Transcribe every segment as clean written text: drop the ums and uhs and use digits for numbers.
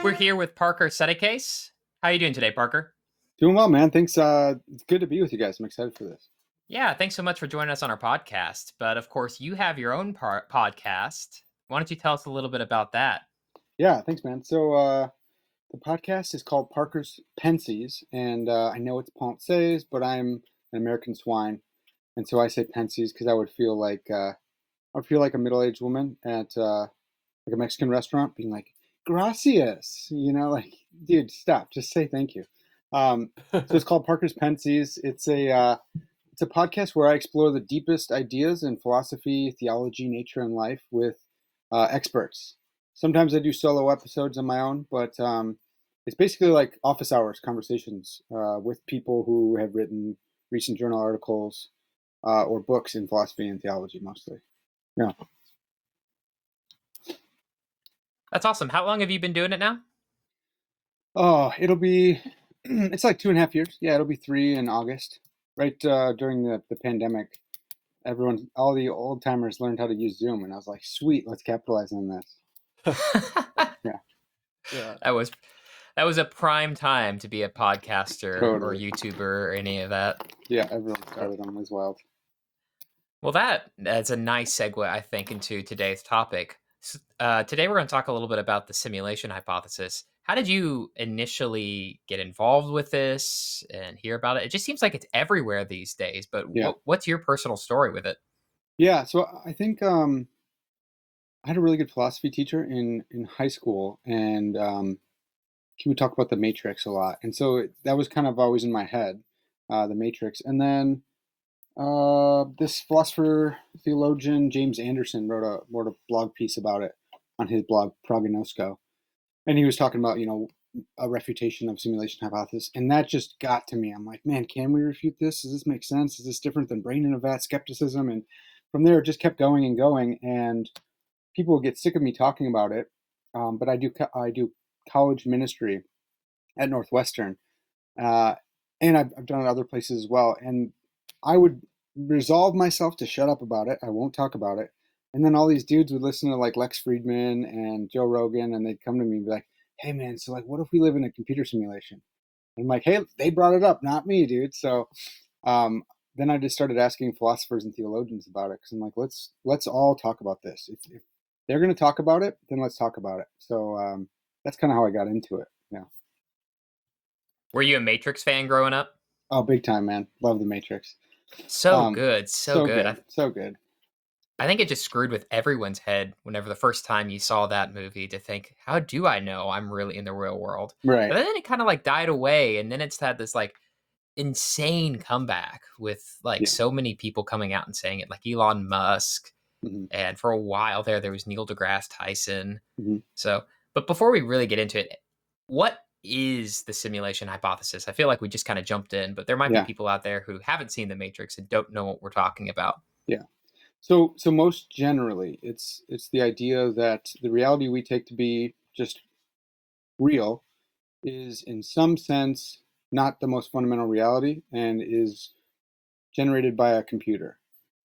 We're here with Parker Settecase. How are you doing today, Parker? Doing well, man. Thanks. It's good to be with you guys. I'm excited for this. Yeah, thanks so much for joining us on our podcast. But of course, you have your own podcast. Why don't you tell us a little bit about that? Yeah, thanks, man. So the podcast is called Parker's Pensées, and I know it's Pensées, but I'm an American swine, and so I say Pensées because I would feel like a middle-aged woman at like a Mexican restaurant, being like, "Gracias," like, dude, stop, just say thank you. So it's called Parker's Pensées. It's a podcast where I explore the deepest ideas in philosophy, theology, nature, and life with experts. Sometimes I do solo episodes on my own, but it's basically like office hours conversations with people who have written recent journal articles or books in philosophy and theology mostly. Yeah. That's awesome. How long have you been doing it now? Oh, it'll be, it's like 2.5 years. Yeah, it'll be 3 in August. Right during the pandemic, all the old timers learned how to use Zoom, and I was like, sweet, let's capitalize on this. Yeah, Yeah. that was a prime time to be a podcaster or totally. YouTuber or any of that. Yeah, everyone started them as well. Well, that's a nice segue, I think, into today's topic. Today, we're going to talk a little bit about the simulation hypothesis. How did you initially get involved with this and hear about it? It just seems like it's everywhere these days, but Yeah. what's your personal story with it? Yeah, so I think I had a really good philosophy teacher in high school, and he would talk about the Matrix a lot, and so that was kind of always in my head, the Matrix. And then this philosopher theologian James Anderson wrote a blog piece about it on his blog Prognosco, and he was talking about a refutation of simulation hypothesis, and that just got to me. I'm like, man, can we refute this? Does this make sense? Is this different than brain in a vat skepticism? And from there, it just kept going and going, and people will get sick of me talking about it. But I do college ministry at Northwestern, uh, and I've done it other places as well. And I would resolve myself to shut up about it. I won't talk about it. And then all these dudes would listen to like Lex Friedman and Joe Rogan, and they'd come to me and be like, "Hey, man, so like, what if we live in a computer simulation?" And I'm like, "Hey, they brought it up, not me, dude." So um, then I just started asking philosophers and theologians about it because I'm like, let's all talk about this. If they're going to talk about it, then let's talk about it. So that's kind of how I got into it. Yeah. Were you a Matrix fan growing up? Oh, big time, man. Love the Matrix. So good, so So good. good, so good. I think it just screwed with everyone's head whenever the first time you saw that movie to think, how do I know I'm really in the real world? Right. But then it kind of like died away, and then it's had this like insane comeback with like Yeah. so many people coming out and saying it, like Elon Musk, Hmm. and for a while there was Neil deGrasse Tyson. Hmm. So, but before we really get into it, what is the simulation hypothesis? I feel like we just kind of jumped in, but there might be Yeah. people out there who haven't seen The Matrix and don't know what we're talking about. Yeah. So most generally, it's the idea that the reality we take to be just real is in some sense not the most fundamental reality and is generated by a computer.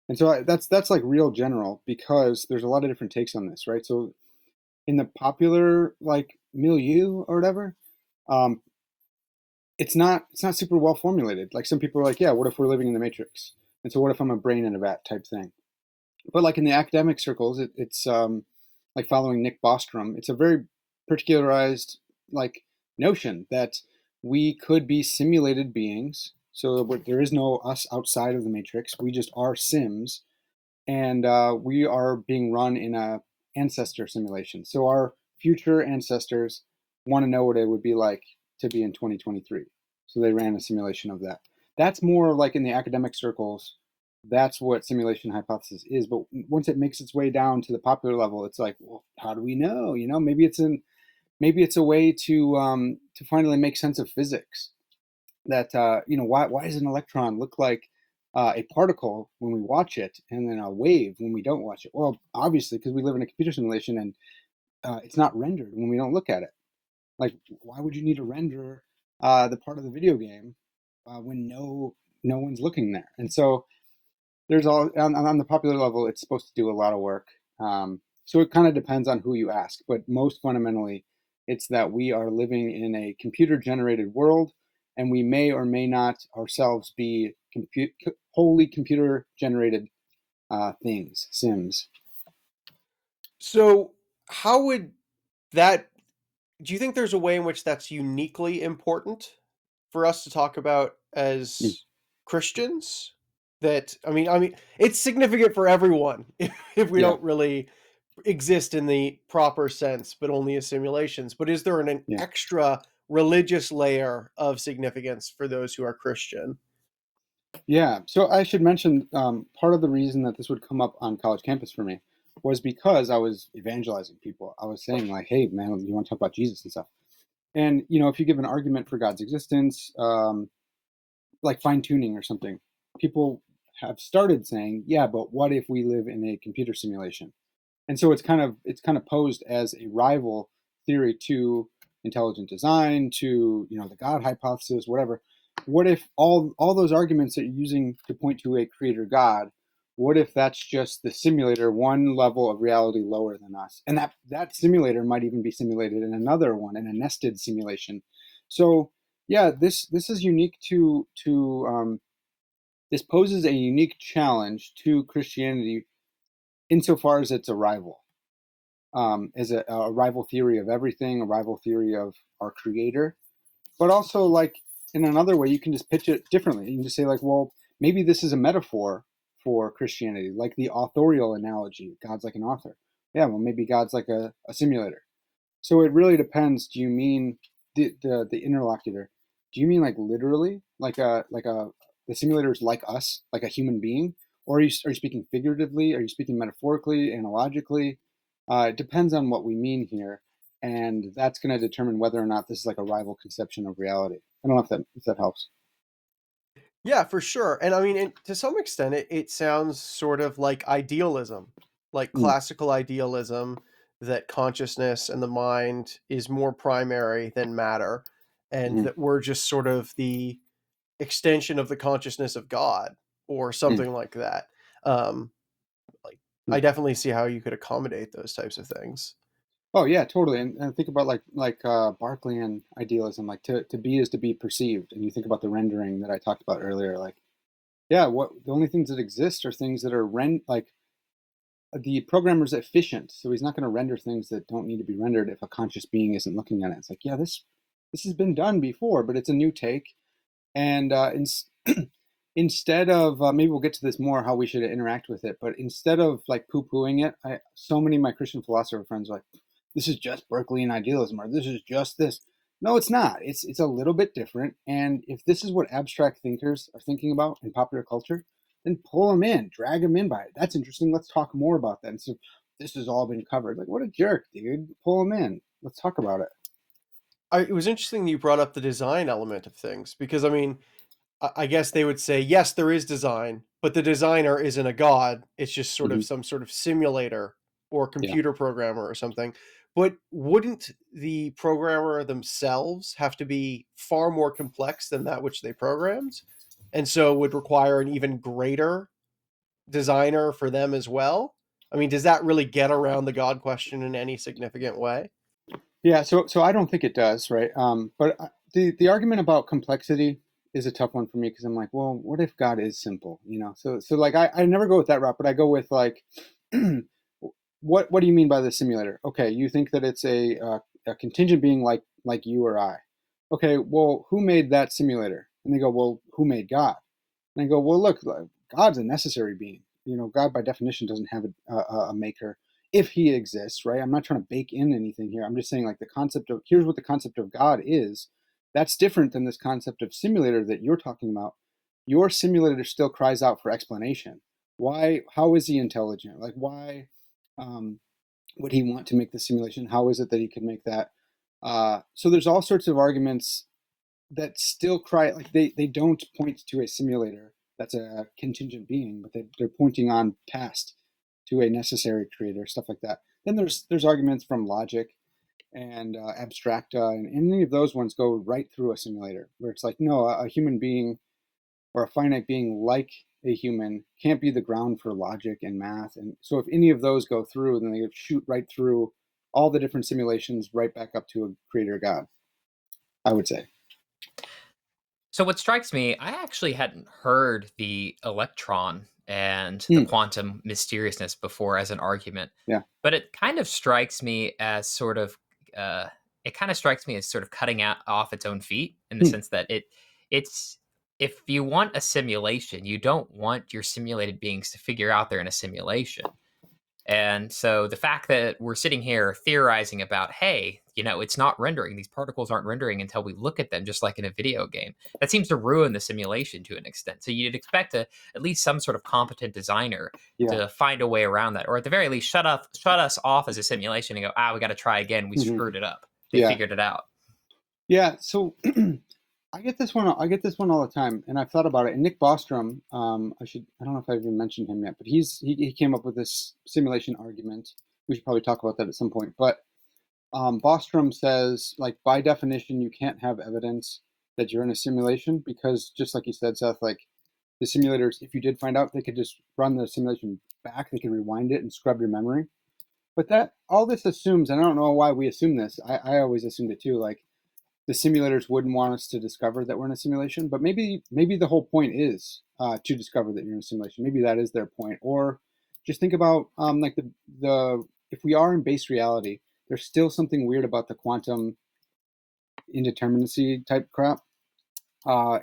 And so that's like real general because there's a lot of different takes on this, right? So in the popular like milieu or whatever, um, it's not super well formulated. Like some people are like, yeah, what if we're living in the Matrix? And so what if I'm a brain in a vat type thing? But like in the academic circles, it's like following Nick Bostrom. It's a very particularized like notion that we could be simulated beings. So there is no us outside of the Matrix. We just are Sims, and we are being run in a ancestor simulation. So our future ancestors want to know what it would be like to be in 2023. So they ran a simulation of that. That's more like in the academic circles. That's what simulation hypothesis is. But once it makes its way down to the popular level, it's like, well, how do we know? Maybe it's a way to finally make sense of physics. That why does an electron look like a particle when we watch it, and then a wave when we don't watch it? Well, obviously, because we live in a computer simulation, and it's not rendered when we don't look at it. Like, why would you need to render the part of the video game when no one's looking there? And so there's all on the popular level, it's supposed to do a lot of work. So it kind of depends on who you ask, but most fundamentally, It's that we are living in a computer-generated world, and we may or may not ourselves be wholly computer-generated things, sims. So, how would that do you think there's a way in which that's uniquely important for us to talk about Mm, as Christians? That I mean, it's significant for everyone if we yeah, don't really exist in the proper sense, but only as simulations. But is there an yeah. extra religious layer of significance for those who are Christian? Yeah, so I should mention part of the reason that this would come up on college campus for me was because I was evangelizing people. I was saying like, "Hey, man, you want to talk about Jesus and stuff?" And if you give an argument for God's existence, like fine tuning or something, people have started saying, "Yeah, but what if we live in a computer simulation?" And so it's kind of posed as a rival theory to intelligent design, to the God hypothesis, whatever. What if all those arguments that you're using to point to a creator God, what if that's just the simulator one level of reality lower than us, and that simulator might even be simulated in another one, in a nested simulation? So yeah, this is unique to this poses a unique challenge to Christianity insofar as it's a rival, as a rival theory of everything, a rival theory of our creator. But also, like, in another way, you can just pitch it differently. You can just say, like, well, maybe this is a metaphor for Christianity, like the authorial analogy. God's like an author. Yeah, well, maybe God's like a simulator. So it really depends. Do you mean the interlocutor? Do you mean like literally, like a the simulator is like us, like a human being, or are you speaking figuratively? Are you speaking metaphorically, analogically? It depends on what we mean here, and that's going to determine whether or not this is like a rival conception of reality. I don't know if that helps. Yeah, for sure. And I mean, to some extent, it sounds sort of like idealism, like Mm, classical idealism, that consciousness and the mind is more primary than matter, and mhm, that we're just sort of the extension of the consciousnness of God or mm, something like that. Um, like, I mm. definitely see how you could accommodate those types of things. Oh yeah, totally. And think about like Berkeleyan idealism, like to be is to be perceived. And you think about the rendering that I talked about earlier, like yeah, what the only things that exist are things that are like the programmer's efficient, so he's not going to render things that don't need to be rendered if a conscious being isn't looking at it. It's like, yeah, this has been done before, but it's a new take. And instead of maybe we'll get to this more how we should interact with it, but instead of like poo-pooing it, so many of my Christian philosopher friends are like, this is just Berkeleyan idealism, or this is just this. No, it's not. It's a little bit different. And if this is what abstract thinkers are thinking about in popular culture, then pull them in, drag them in by it. That's interesting. Let's talk more about that. And so this has all been covered. Like, what a jerk, dude. Pull them in. Let's talk about it. It was interesting that you brought up the design element of things because I mean, I guess they would say, yes, there is design, but the designer isn't a god. It's just sort of Hmm. some sort of simulator or Yeah. computer programmer or something. But wouldn't the programmer themselves have to be far more complex than that which they programmed? And so would require an even greater designer for them as well? I mean, does that really get around the God question in any significant way? Yeah, so I don't think it does, right? But the argument about complexity is a tough one for me because I'm like, well, what if God is simple? So like I never go with that route, but I go with like, what do you mean by the simulator? Okay, you think that it's a contingent being like you or I. Okay, well, who made that simulator? And they go, well, who made God? And I go, well, look, like, God's a necessary being. God by definition doesn't have a maker if he exists, right? I'm not trying to bake in anything here. I'm just saying, like, the concept of here's what the concept of God is. That's different than this concept of simulator that you're talking about. Your simulator still cries out for explanation. Why? How is he intelligent? Like, why um, would he want to make the simulation? How is it that he could make that? So there's all sorts of arguments that still cry like they don't point to a simulator that's a contingent being, but they're pointing on past to a necessary creator, stuff like that. Then there's arguments from logic and abstracta, and any of those ones go right through a simulator, where it's like, no, a human being or a finite being like a human can't be the ground for logic and math. And so if any of those go through, then they shoot right through all the different simulations right back up to a creator God, I would say. So what strikes me, I actually hadn't heard the electron and the Hmm. quantum mysteriousness before as an argument, Yeah. but it kind of strikes me as sort of uh, cutting out off its own feet in the Hmm. sense that it's if you want a simulation, you don't want your simulated beings to figure out they're in a simulation. And so the fact that we're sitting here theorizing about, hey, it's not rendering, these particles aren't rendering until we look at them, just like in a video game, that seems to ruin the simulation to an extent. So you'd expect at least some sort of competent designer Yeah. to find a way around that, or at the very least, shut us off as a simulation and go, we got to try again. We Hmm. screwed it up. They Yeah. figured it out. Yeah. So I get this one. I get this one all the time, and I've thought about it. And Nick Bostrom, I don't know if I even mentioned him yet, but he came up with this simulation argument. We should probably talk about that at some point. But Bostrom says, like, by definition, you can't have evidence that you're in a simulation because, just like you said, Seth, like the simulators, if you did find out, they could just run the simulation back. They could rewind it and scrub your memory. But that all this assumes, and I don't know why we assume this. I always assumed it too. Like the simulators wouldn't want us to discover that we're in a simulation, but maybe the whole point is to discover that you're in a simulation. Maybe that is their point. Or just think about like the if we are in base reality, there's still something weird about the quantum indeterminacy type crap.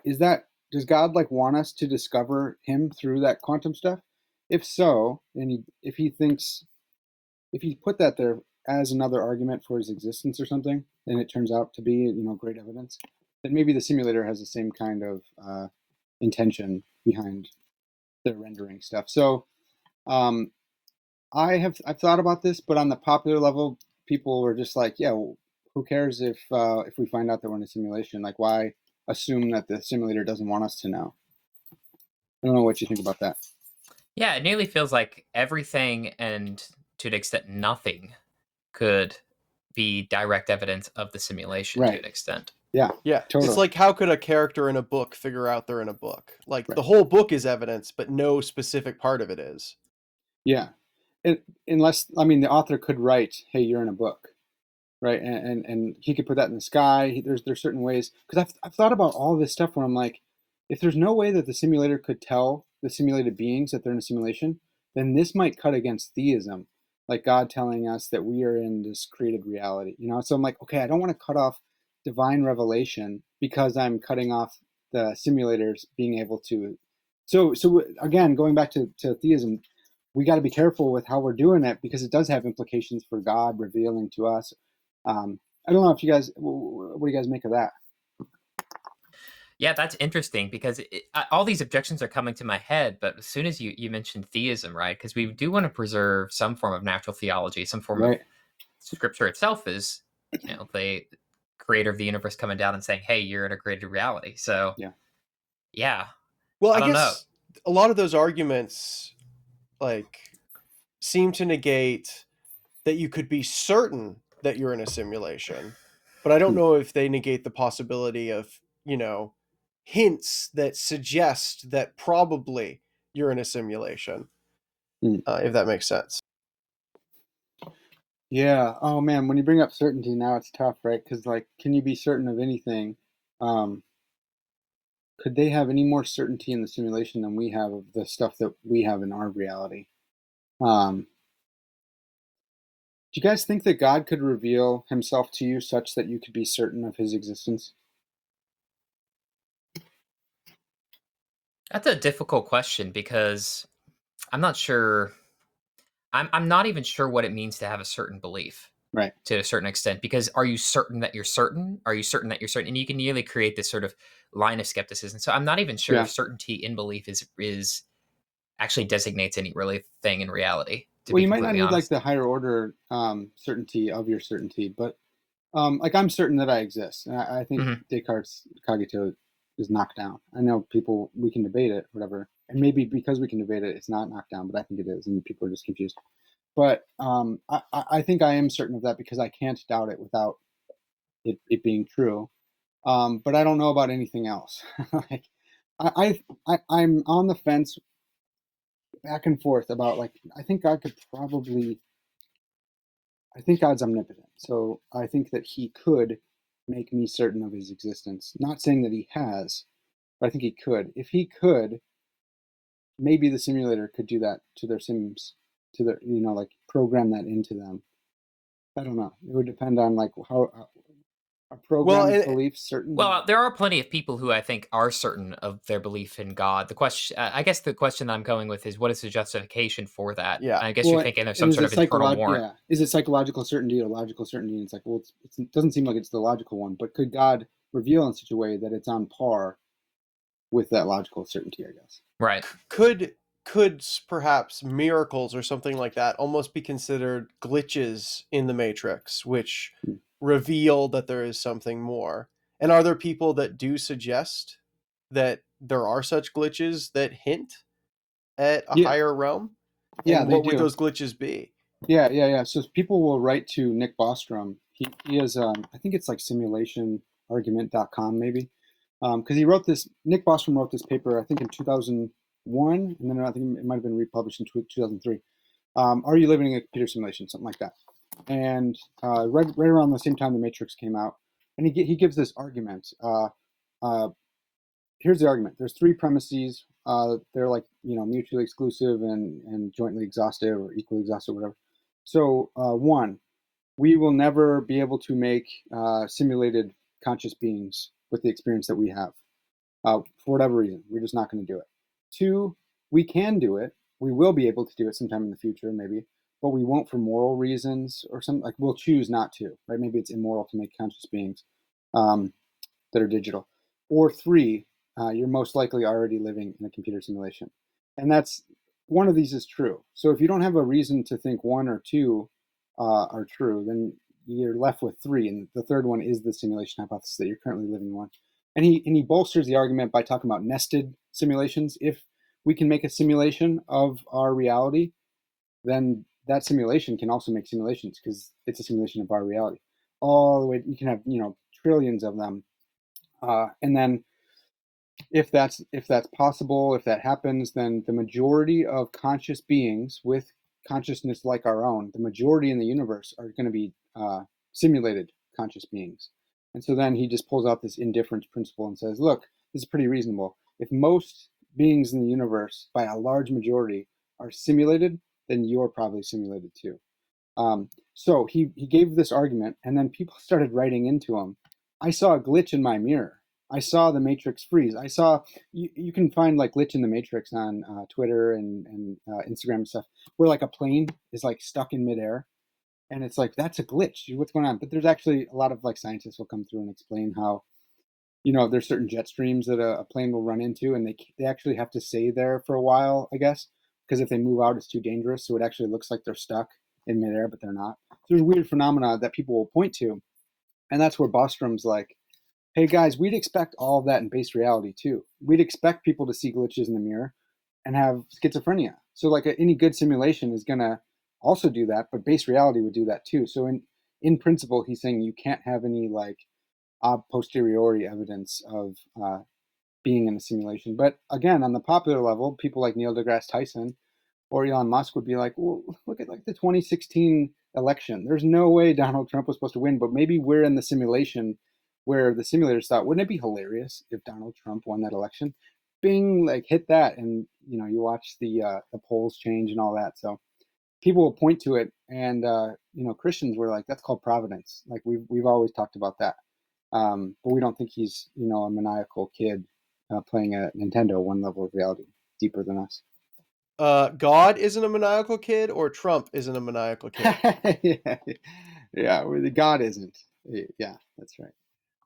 Is that does God like want us to discover Him through that quantum stuff? If so, and if he put that there as another argument for his existence or something, and it turns out to be great evidence, then maybe the simulator has the same kind of intention behind their rendering stuff. So um, I've thought about this, but on the popular level, people were just like, yeah, well, who cares if we find out that we're in a simulation? Like, why assume that the simulator doesn't want us to know? I don't know what you think about that. Yeah, it nearly feels like everything and to an extent nothing could be direct evidence of the simulation to Right. an extent. Yeah. Yeah, it's Totally. like how could a character in a book figure out they're in a book? Like Right. the whole book is evidence, but no specific part of it is. Yeah. Unless, I mean, the author could write, "Hey, you're in a book," right? And he could put that in the sky. There's certain ways because I've thought about all this stuff where I'm like, if there's no way that the simulator could tell the simulated beings that they're in a simulation, then this might cut against theism, like God telling us that we are in this created reality. So I'm like, okay, I don't want to cut off divine revelation because I'm cutting off the simulators being able to. So again, going back to theism, we got to be careful with how we're doing it because it does have implications for God revealing to us. I don't know if you guys, what do you guys make of that? Yeah, that's interesting because all these objections are coming to my head. But as soon as you mentioned theism, right? Because we do want to preserve some form of natural theology, some form of Right. scripture itself is, the creator of the universe coming down and saying, "Hey, you're in a created reality." So, Yeah. yeah, Well, I I don't know. guess a lot of those arguments like seem to negate that you could be certain that you're in a simulation, but I don't Hmm. know if they negate the possibility of, hints that suggest that probably you're in a simulation, Hmm. if that makes sense. Yeah. Oh man, when you bring up certainty, now it's tough, right? Because like, can you be certain of anything? Um, could they have any more certainty in the simulation than we have of the stuff that we have in our reality? Do you guys think that God could reveal Himself to you such that you could be certain of His existence? That's a difficult question because I'm not sure. I'm not even sure what it means to have a certain belief Right. to a certain extent. Because are you certain that you're certain? Are you certain that you're certain? And you can nearly create this sort of line of skepticism. So I'm not even sure Yeah. if certainty in belief is actually designates any really thing in reality. To Well, be you might not completely need like honest. the higher order certainty of your certainty, but like I'm certain that I exist, and I think Hmm. Descartes' cogito is knocked down. I know people we can debate it, whatever, and maybe because we can debate it, it's not knocked down, but I think it is, and people are just confused. But I think I am certain of that because I can't doubt it without it being true. But I don't know about anything else. Like I'm on the fence back and forth about like I think God could probably I think God's omnipotent. So I think that he could make me certain of his existence. Not saying that he has, but I think he could. If he could, maybe the simulator could do that to their sims, to their, like program that into them. I don't know. It would depend on like how a Well, program's and beliefs certain. Well, there are plenty of people who I think are certain of their belief in God. The question, I guess, the question that I'm going with is, what is the justification for that? yeah. I guess you're Well, thinking of and some sort of internal warrant. is it psychological certainty or logical certainty? And it's like, well, it doesn't seem like it's the logical one, but could God reveal in such a way that it's on par with that logical certainty, I guess? Right. Could perhaps miracles or something like that almost be considered glitches in the matrix, which Hmm. reveal that there is something more? And are there people that do suggest that there are such glitches that hint at a Yeah, higher realm? yeah, And they what would do. those glitches be? Yeah. So people will write to Nick Bostrom. He has, I think it's like simulationargument.com maybe. Because he wrote this, Nick Bostrom wrote this paper, I think in 2001, and then I think it might have been republished in 2003. Are you living in a computer simulation? Something like that. And right around the same time the Matrix came out, and he gives this argument. Uh, Here's the argument. There's three premises. They're like mutually exclusive and jointly exhaustive or equally exhaustive, whatever. So one, we will never be able to make simulated conscious beings with the experience that we have. For whatever reason, we're just not going to do it. Two, we can do it. We will be able to do it sometime in the future, maybe, but we won't for moral reasons or something. Like we'll choose not to, right? Maybe it's immoral to make conscious beings um, that are digital. Or three, you're most likely already living in a computer simulation, and that's one of these is true. So if you don't have a reason to think one or two are true, then you're left with three, and the third one is the simulation hypothesis that you're currently living one. And he bolsters the argument by talking about nested simulations. If we can make a simulation of our reality, then that simulation can also make simulations because it's a simulation of our reality. All the way, you can have trillions of them, and then if that's possible, if that happens, then the majority of conscious beings with consciousness like our own, the majority in the universe are going to be simulated conscious beings. And so then he just pulls out this indifference principle and says, look, this is pretty reasonable. If most beings in the universe, by a large majority, are simulated, then you're probably simulated too. So he gave this argument, and then people started writing into him. I saw a glitch in my mirror. I saw the Matrix freeze. I saw you can find like glitch in the Matrix on Twitter and Instagram and stuff, where like a plane is like stuck in midair, and it's like that's a glitch. What's going on? But there's actually a lot of like scientists will come through and explain how there's certain jet streams that a plane will run into, and they actually have to stay there for a while, I guess, because if they move out, it's too dangerous. So it actually looks like they're stuck in midair, but they're not. So there's weird phenomena that people will point to, and that's where Bostrom's like, "Hey guys, we'd expect all of that in base reality too. We'd expect people to see glitches in the mirror and have schizophrenia. So like any good simulation is gonna also do that, but base reality would do that too. So in principle, he's saying you can't have any like a posteriori evidence of being in a simulation. But again, on the popular level, people like Neil deGrasse Tyson or Elon Musk would be like, well, look at like the 2016 election. There's no way Donald Trump was supposed to win, but maybe we're in the simulation where the simulators thought, wouldn't it be hilarious if Donald Trump won that election? Bing, like hit that, and you watch the polls change and all that. So people will point to it, and Christians were like, that's called providence. Like we've always talked about that. But we don't think he's, a maniacal kid playing a Nintendo one level of reality deeper than us. God isn't a maniacal kid, or Trump isn't a maniacal kid? Yeah, the God isn't. Yeah, that's right.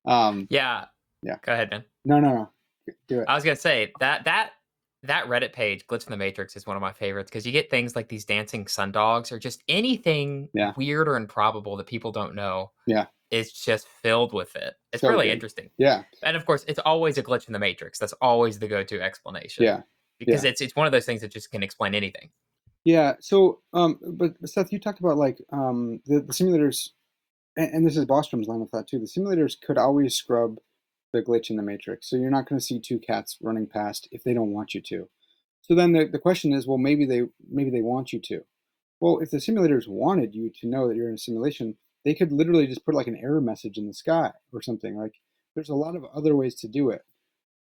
Um, Yeah. yeah. Go ahead, man. No. Do it. I was gonna say that Reddit page, Glitch in the Matrix, is one of my favorites because you get things like these dancing sundogs or just anything Yeah, weird or improbable that people don't know yeah. is just filled with it. It's So really good. interesting. Yeah, And of course, it's always a glitch in the Matrix. That's always the go-to explanation yeah, because yeah, it's one of those things that just can explain anything. yeah. So, but Seth, you talked about like the simulators, and this is Bostrom's line of thought too. The simulators could always scrub the glitch in the matrix, so you're not going to see two cats running past if they don't want you to. So then the question is, well, maybe they want you to. Well, if the simulators wanted you to know that you're in a simulation, they could literally just put like an error message in the sky or something. Like there's a lot of other ways to do it.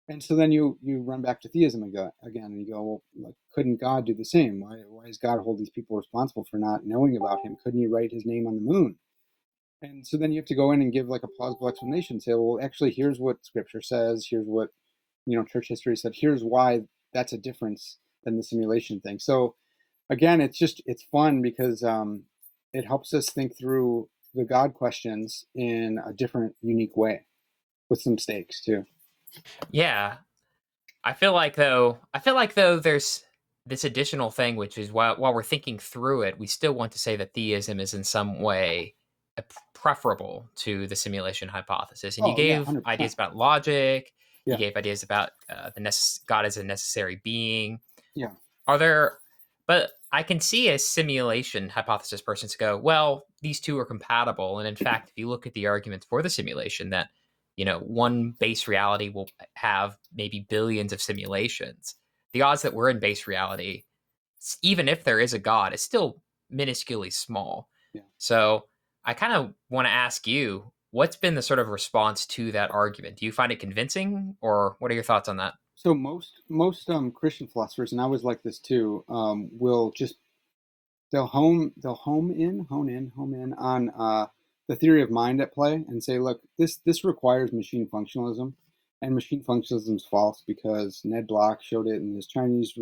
And so then you run back to theism again, and you go, well, like, couldn't God do the same? Why does God hold these people responsible for not knowing about him? Couldn't he write his name on the moon? And so then you have to go in and give like a plausible explanation. Say, well, actually, here's what Scripture says. Here's what church history said. Here's why that's a difference than the simulation thing. So again, it's fun because it helps us think through the God questions in a different, unique way with some stakes too. Yeah, I feel like though there's this additional thing, which is while we're thinking through it, we still want to say that theism is in some way preferable to the simulation hypothesis. And you Oh yeah, gave 100%. ideas about logic. You Yeah, gave ideas about God as a necessary being. yeah, Are there? But I can see a simulation hypothesis person to go, well, these two are compatible. And in fact, if you look at the arguments for the simulation, that one base reality will have maybe billions of simulations. The odds that we're in base reality, even if there is a God, is still minusculely small. yeah. So I kind of want to ask you, what's been the sort of response to that argument? Do you find it convincing, or what are your thoughts on that? So most Christian philosophers, and I was like this too, will just they'll home in on the theory of mind at play and say, look, this requires machine functionalism, and machine functionalism is false because Ned Block showed it in his Chinese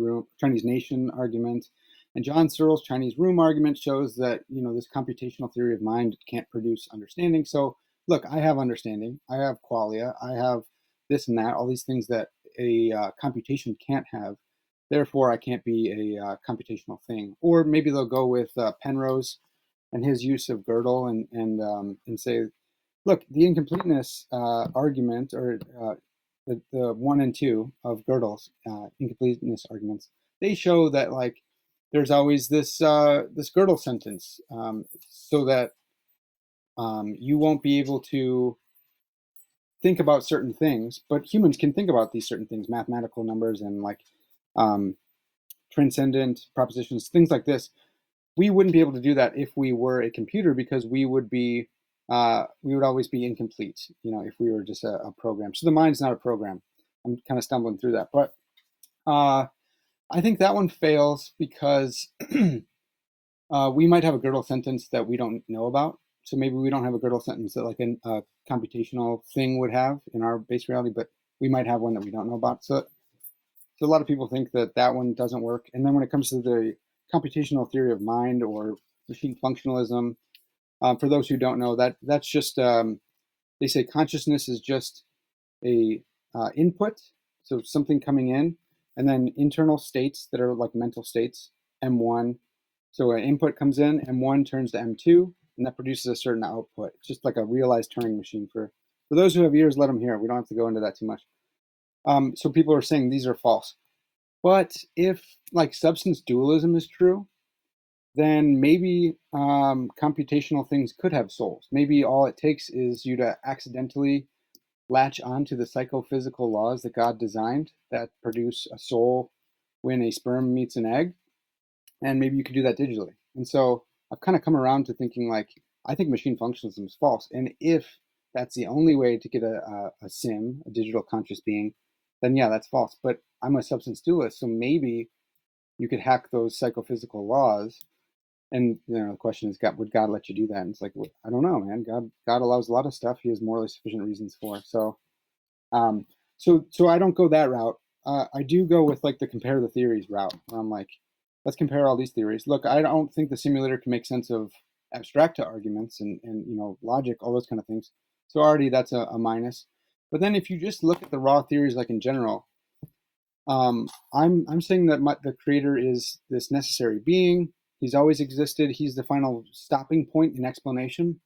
nation argument, and John Searle's Chinese room argument shows that this computational theory of mind can't produce understanding. So look, I have understanding, I have qualia, I have this and that, all these things that a computation can't have. Therefore, I can't be a computational thing. Or maybe they'll go with Penrose and his use of Gödel and say, look, the incompleteness argument, or the one and two of Gödel's incompleteness arguments, they show that like there's always this Gödel sentence, so that you won't be able to think about certain things, but humans can think about these certain things, mathematical numbers and like um, transcendent propositions, things like this. We wouldn't be able to do that if we were a computer because we would always be incomplete, if we were just a program. So the mind's not a program. I'm kind of stumbling through that, but uh, I think that one fails because we might have a Gödel sentence that we don't know about. So maybe we don't have a Gödel sentence that like a computational thing would have in our base reality, but we might have one that we don't know about. So a lot of people think that that one doesn't work. And then when it comes to the computational theory of mind or machine functionalism, for those who don't know, that's just they say consciousness is just a input, so something coming in, and then internal states that are like mental states, M1. So an input comes in, M1 turns to M2, and that produces a certain output. It's just like a realized Turing machine. For those who have ears, let them hear. We don't have to go into that too much. So people are saying these are false. But if like substance dualism is true, then maybe computational things could have souls. Maybe all it takes is you to accidentally latch onto the psychophysical laws that God designed that produce a soul when a sperm meets an egg, and maybe you could do that digitally. And so I've kind of come around to thinking like I think machine functionalism is false, and if that's the only way to get a sim, a digital conscious being, then yeah, that's false. But I'm a substance dualist, so maybe you could hack those psychophysical laws. And the question is, God, would God let you do that? And it's like, well, I don't know, man. God allows a lot of stuff He has morally sufficient reasons for. Um, so I don't go that route. I do go with like the compare the theories route. Where I'm like, let's compare all these theories. Look, I don't think the simulator can make sense of abstracta arguments and logic, all those kind of things. So already that's a minus. But then if you just look at the raw theories, like in general, I'm saying that the creator is this necessary being. He's always existed. He's the final stopping point in explanation.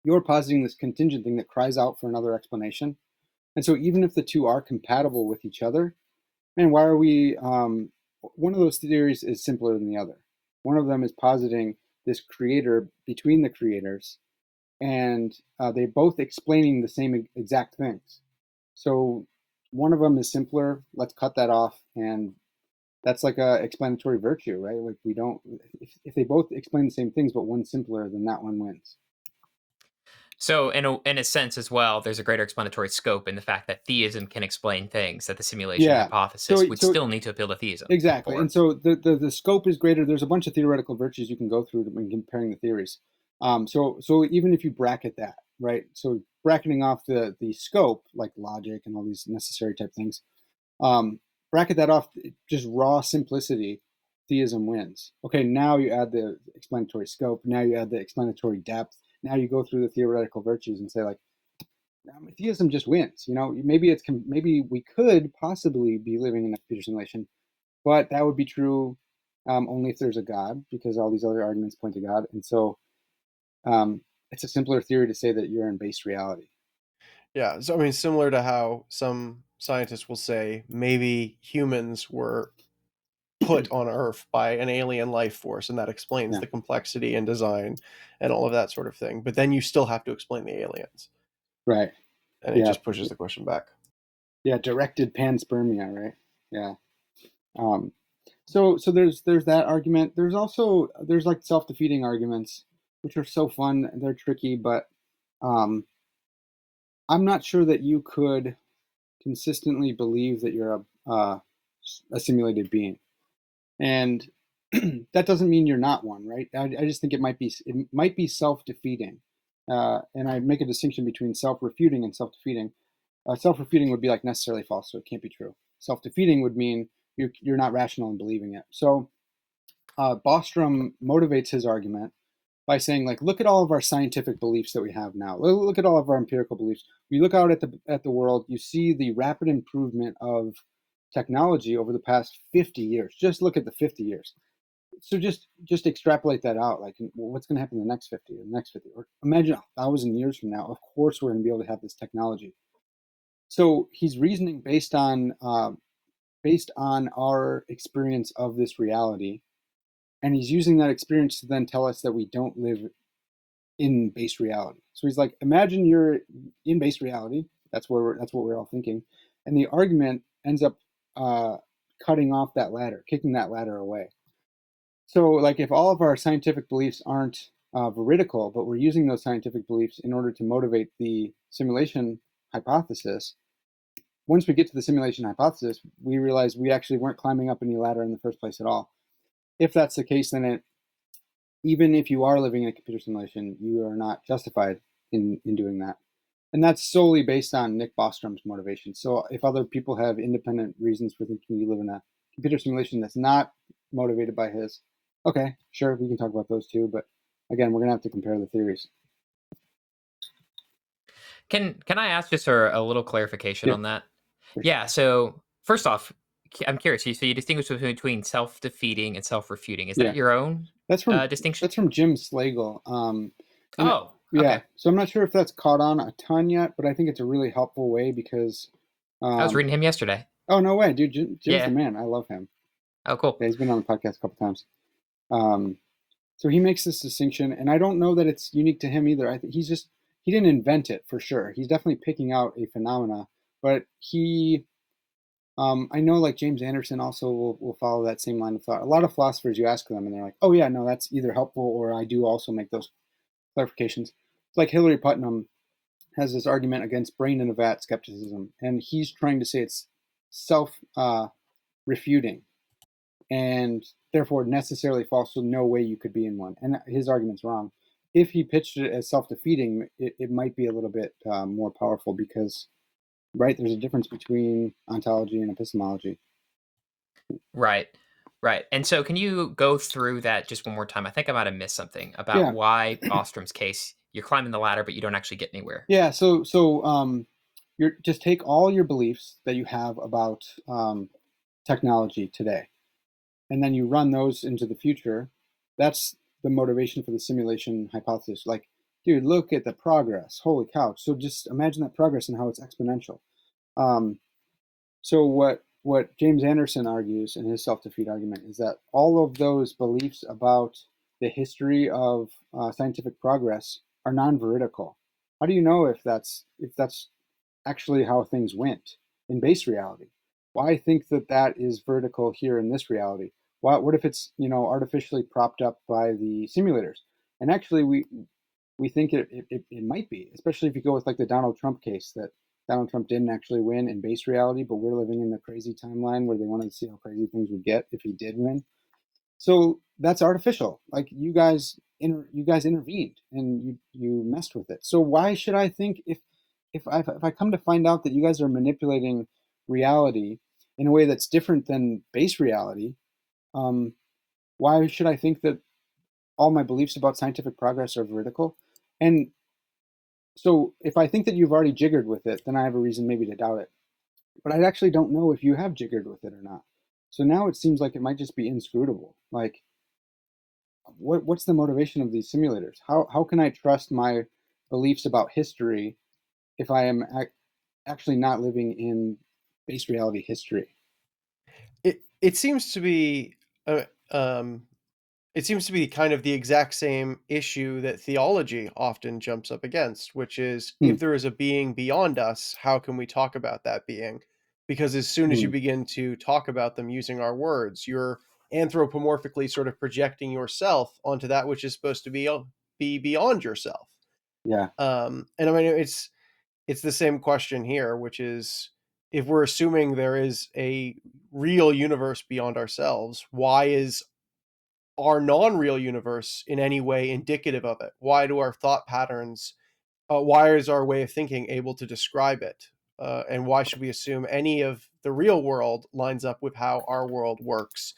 You're positing this contingent thing that cries out for another explanation. And so even if the two are compatible with each other, man, why are we? One of those theories is simpler than the other. One of them is positing this creator between the creators, and they're both explaining the same exact things. So one of them is simpler. Let's cut that off and That's like a explanatory virtue, right? Like we don't, if they both explain the same things, but one's simpler, then that one wins. So, in a sense as well, there's a greater explanatory scope in the fact that theism can explain things that the simulation Yeah. hypothesis So, would so still need to appeal to theism exactly. And for. so the scope is greater. There's a bunch of theoretical virtues you can go through when comparing the theories. So even if you bracket that, right? So bracketing off the scope, like logic and all these necessary type things, um, bracket that off, just raw simplicity, theism wins. Okay, now you add the explanatory scope. Now you add the explanatory depth. Now you go through the theoretical virtues and say like, theism just wins. Maybe we could possibly be living in a computer simulation, but that would be true only if there's a God, because all these other arguments point to God. And so it's a simpler theory to say that you're in base reality. Yeah, so I mean, similar to how some scientists will say maybe humans were put on Earth by an alien life force, and that explains Yeah, the complexity and design and all of that sort of thing. But then you still have to explain the aliens, right. and it Yeah, just pushes the question back. yeah. Directed panspermia, right? Yeah. Um, so there's that argument. There's like self-defeating arguments, which are so fun. They're tricky, but um, I'm not sure that you could consistently believe that you're a simulated being. And that doesn't mean you're not one, right? I just think it might be self-defeating, and I make a distinction between self-refuting and self-defeating. Self-refuting would be like necessarily false, so it can't be true. Self-defeating would mean you're not rational in believing it. So Bostrom motivates his argument by saying, like, look at all of our scientific beliefs that we have now. Look at all of our empirical beliefs. You look out at the world, you see the rapid improvement of technology over the past 50 years. Just look at the 50 years. So just extrapolate that out. Like, well, what's going to happen in the next 50 or the next 50? Or imagine 1,000 years from now. Of course, we're going to be able to have this technology. So he's reasoning based on our experience of this reality, and he's using that experience to then tell us that we don't live in base reality. So he's like, imagine you're in base reality. That's what we're all thinking, and the argument ends up uh, cutting off that ladder, kicking that ladder away. So, like, if all of our scientific beliefs aren't veridical, but we're using those scientific beliefs in order to motivate the simulation hypothesis, once we get to the simulation hypothesis, we realize we actually weren't climbing up any ladder in the first place at all. If that's the case, then even if you are living in a computer simulation, you are not justified in doing that. And that's solely based on Nick Bostrom's motivation. So if other people have independent reasons for thinking you live in a computer simulation that's not motivated by his, okay, sure, we can talk about those too. But again, we're gonna have to compare the theories. Can I ask just for a little clarification Yeah, on that? for sure. Yeah. So first off, I'm curious. So you distinguish between self-defeating and self-refuting. Is that Yeah, your own that's from distinction? that's from Jim Slagle. And Oh, yeah, okay. so I'm not sure if that's caught on a ton yet, but I think it's a really helpful way because, I was um, reading him yesterday. oh no way, dude, Jim's the Yeah. man. I love him. Oh, cool. Yeah, he's been on the podcast a couple times. Um, so he makes this distinction, and I don't know that it's unique to him either. I think he didn't invent it for sure. He's definitely picking out a phenomena, but I know like James Anderson also will follow that same line of thought. A lot of philosophers, you ask them, and they're like, "Oh yeah, no, that's either helpful or I do also make those clarifications." Like Hillary Putnam has this argument against brain in a vat skepticism, and he's trying to say it's self refuting and therefore necessarily false. So no way you could be in one. And his argument's wrong. If he pitched it as self-defeating, it might be a little bit more powerful because, right, there's a difference between ontology and epistemology. Right. Right. And so can you go through that just one more time? I think I might have missed something about Yeah, why Bostrom's case, you're climbing the ladder, but you don't actually get anywhere. yeah. So you're just take all your beliefs that you have about technology today, and then you run those into the future. That's the motivation for the simulation hypothesis. Like, dude, look at the progress. Holy cow! So just imagine that progress and how it's exponential. Um, so what James Anderson argues in his self-defeat argument is that all of those beliefs about the history of scientific progress are non-veridical. How do you know if that's actually how things went in base reality? why think that that is vertical here in this reality? What if it's, artificially propped up by the simulators? And actually, we think it might be, especially if you go with like the Donald Trump case, that Donald Trump didn't actually win in base reality, but we're living in the crazy timeline where they wanted to see how crazy things would get if he did win. So that's artificial. Like you guys intervened and you messed with it. So why should I think, if I come to find out that you guys are manipulating reality in a way that's different than base reality, um, why should I think that all my beliefs about scientific progress are vertical? And so if I think that you've already jiggered with it, then I have a reason maybe to doubt it. But I actually don't know if you have jiggered with it or not. So now it seems like it might just be inscrutable. Like, what's the motivation of these simulators? How can I trust my beliefs about history if I am actually not living in base reality history? It seems to be uh, um, it seems to be kind of the exact same issue that theology often jumps up against, which is Hmm, if there is a being beyond us, how can we talk about that being? Because as soon as you hmm, begin to talk about them using our words, you're anthropomorphically sort of projecting yourself onto that which is supposed to be beyond yourself. yeah, And I mean, it's the same question here, which is if we're assuming there is a real universe beyond ourselves, why is our non-real universe in any way indicative of it? Why do our thought patterns, why is our way of thinking able to describe it? And why should we assume any of the real world lines up with how our world works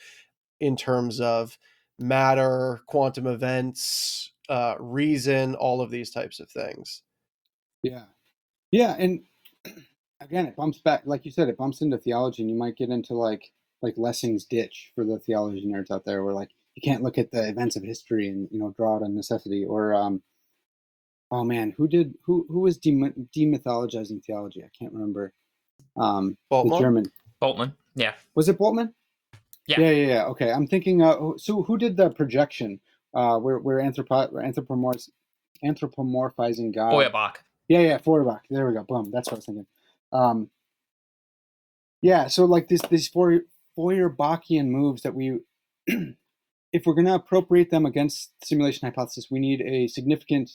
in terms of matter, quantum events, reason, all of these types of things? yeah, yeah. And again, it bumps back, like you said, it bumps into theology, and you might get into like Lessing's ditch for the theology nerds out there, where like you can't look at the events of history and draw it on necessity. Or oh man, who was demythologizing theology? I can't remember. The Baltimore? German, Boltman. Yeah. was it Boltman? Yeah. Yeah. Okay, I'm thinking. So who did the projection? Where anthropomorphizing God. Feuerbach. Yeah, Feuerbach. There we go. Boom. That's what I was thinking. Um, yeah. So like these Feuerbachian moves that we, if we're going to appropriate them against simulation hypothesis, we need a significant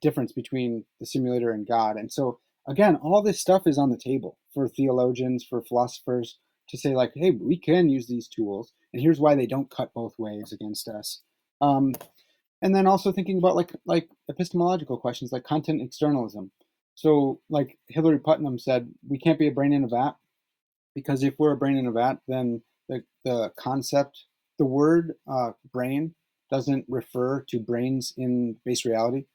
difference between the simulator and God. And so again, all this stuff is on the table for theologians, for philosophers to say like, hey, we can use these tools, and here's why they don't cut both ways against us. Um, and then also thinking about like epistemological questions like content externalism. So like Hillary Putnam said, we can't be a brain in a vat, because if we're a brain in a vat, then the concept, the word brain doesn't refer to brains in base reality,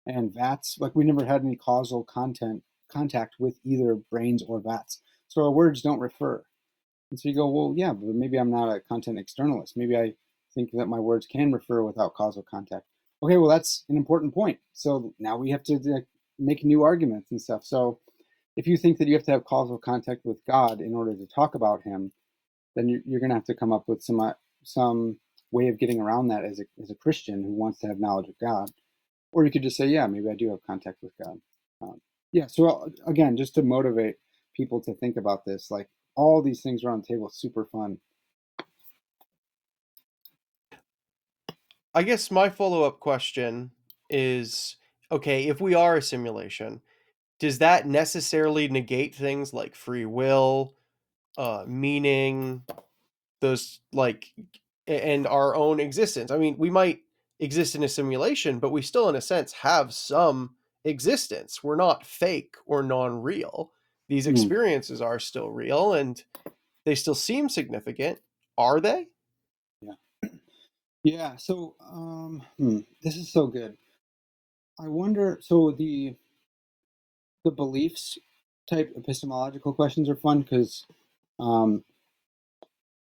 and vats, like we never had any causal contact with either brains or vats, so our words don't refer. And so you go, well, yeah, but maybe I'm not a content externalist. Maybe I think that my words can refer without causal contact. Okay, well, that's an important point. So now we have to like, make new arguments and stuff. So if you think that you have to have causal contact with God in order to talk about Him, then you're going to have to come up with some way of getting around that as a Christian who wants to have knowledge of God. Or you could just say, yeah, maybe I do have contact with God. Yeah. So again, just to motivate people to think about this, like all these things are on the table. Super fun. I guess my follow-up question is, okay, if we are a simulation, does that necessarily negate things like free will, meaning, those like and our own existence? I mean, we might exist in a simulation, but we still in a sense have some existence. We're not fake or non-real. These Mm, experiences are still real and they still seem significant. Are they? yeah. Yeah. So this is so good. I wonder. So the beliefs type epistemological questions are fun because um,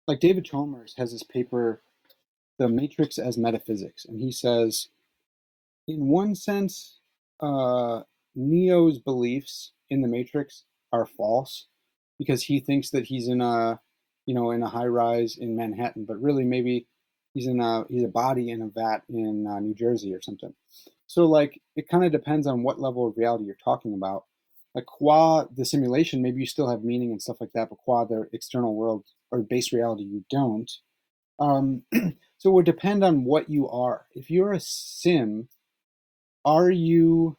like David Chalmers has this paper, The Matrix as Metaphysics, and he says, in one sense, Neo's beliefs in the Matrix are false because he thinks that he's in a high rise in Manhattan, but really maybe he's a body in a vat in New Jersey or something. So like it kind of depends on what level of reality you're talking about. like qua the simulation, maybe you still have meaning and stuff like that, but qua the external world or base reality, you don't. Um, so it would depend on what you are. If you're a sim, are you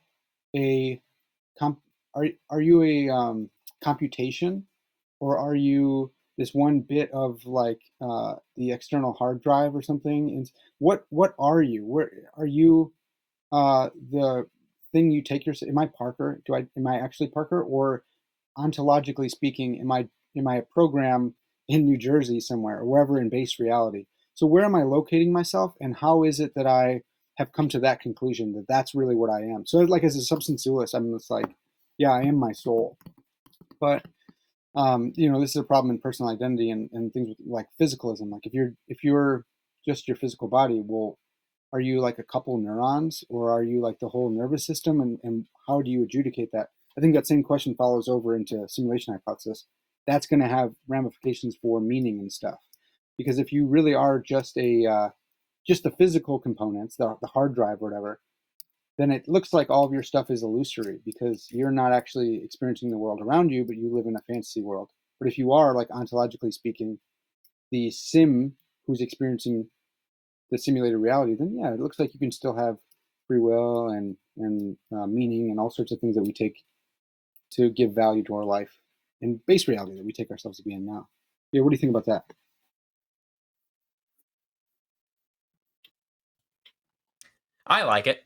a comp- are you a computation, or are you this one bit of like the external hard drive or something? And what are you? Where are you? The thing you take your Am I Parker? Am I actually Parker, or ontologically speaking, am I a program in New Jersey somewhere or wherever in base reality? So where am I locating myself, and how is it that I have come to that conclusion that that's really what I am? So like as a substance dualist, I'm just like, yeah, I am my soul. But this is a problem in personal identity and things like physicalism. Like if you're just your physical body, well, are you like a couple neurons, or are you like the whole nervous system? And how do you adjudicate that? I think that same question follows over into simulation hypothesis. That's going to have ramifications for meaning and stuff. Because if you really are just the physical components, the hard drive or whatever, then it looks like all of your stuff is illusory because you're not actually experiencing the world around you, but you live in a fantasy world. But if you are, like ontologically speaking, the sim who's experiencing the simulated reality, then yeah, it looks like you can still have free will and meaning and all sorts of things that we take to give value to our life in base reality that we take ourselves to be in now. Yeah, what do you think about that? I like it.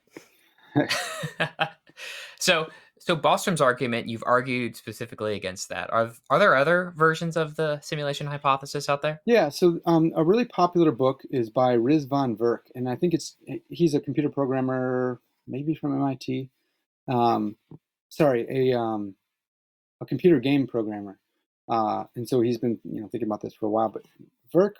so so Bostrom's argument, you've argued specifically against that. Are there other versions of the simulation hypothesis out there? Yeah, so a really popular book is by Riz von Verk, and I think he's a computer programmer, maybe from MIT. Um, sorry, a computer game programmer, and so he's been thinking about this for a while. But Verk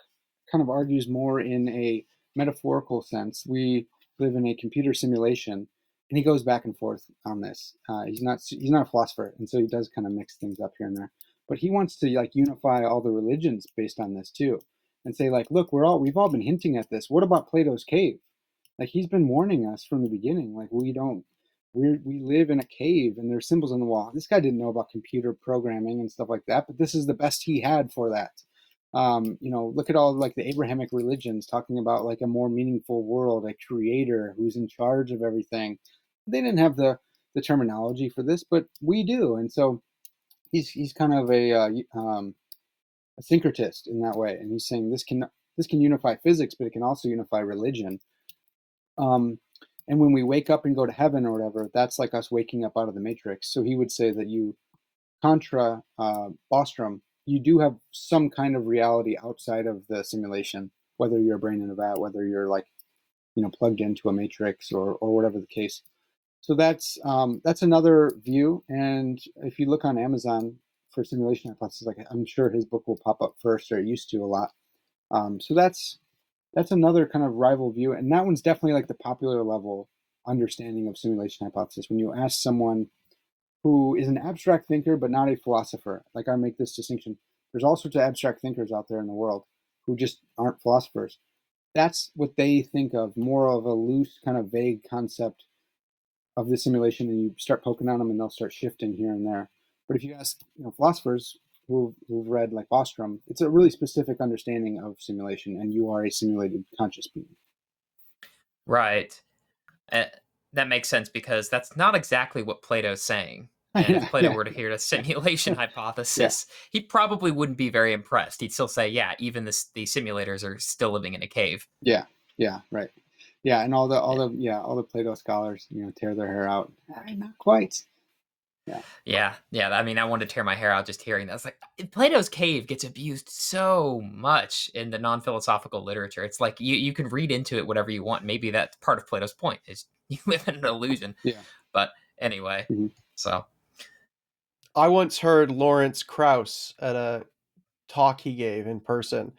kind of argues more in a metaphorical sense. We live in a computer simulation, and he goes back and forth on this. He's not a philosopher, and so he does kind of mix things up here and there. But he wants to like unify all the religions based on this too, and say like, look, we've all been hinting at this. What about Plato's cave? Like he's been warning us from the beginning. Like we live in a cave and there's symbols on the wall. This guy didn't know about computer programming and stuff like that, but this is the best he had for that. Look at all like the Abrahamic religions talking about like a more meaningful world, a creator who's in charge of everything. They didn't have the terminology for this, but we do, and so he's kind of a syncretist in that way, and he's saying this can unify physics, but it can also unify religion. Um, and when we wake up and go to heaven or whatever, that's like us waking up out of the matrix. So he would say that contra Bostrom, you do have some kind of reality outside of the simulation, whether you're a brain in a vat, whether you're like, plugged into a matrix or whatever the case. So that's another view. And if you look on Amazon for simulation hypothesis, like I'm sure his book will pop up first, or it used to a lot. So that's another kind of rival view, and that one's definitely like the popular level understanding of simulation hypothesis. When you ask someone who is an abstract thinker but not a philosopher, like I make this distinction, there's all sorts of abstract thinkers out there in the world who just aren't philosophers. That's what they think of, more of a loose kind of vague concept of the simulation, and you start poking on them and they'll start shifting here and there. But if you ask philosophers who've read like Bostrom, it's a really specific understanding of simulation, and you are a simulated conscious being. Right. Uh, that makes sense because that's not exactly what Plato's saying. And if Yeah, Plato yeah, were to hear the simulation yeah, hypothesis, he probably wouldn't be very impressed. He'd still say, "Yeah, even the simulators are still living in a cave." yeah, yeah, right. Yeah, and all the all Yeah. the yeah all the Plato scholars tear their hair out. Not quite. Yeah, Yeah. I mean, I wanted to tear my hair out just hearing that. It's like Plato's cave gets abused so much in the non-philosophical literature. It's like you can read into it whatever you want. Maybe that's part of Plato's point is you live in an illusion. yeah. But anyway, Hmm. so I once heard Lawrence Krauss at a talk he gave in person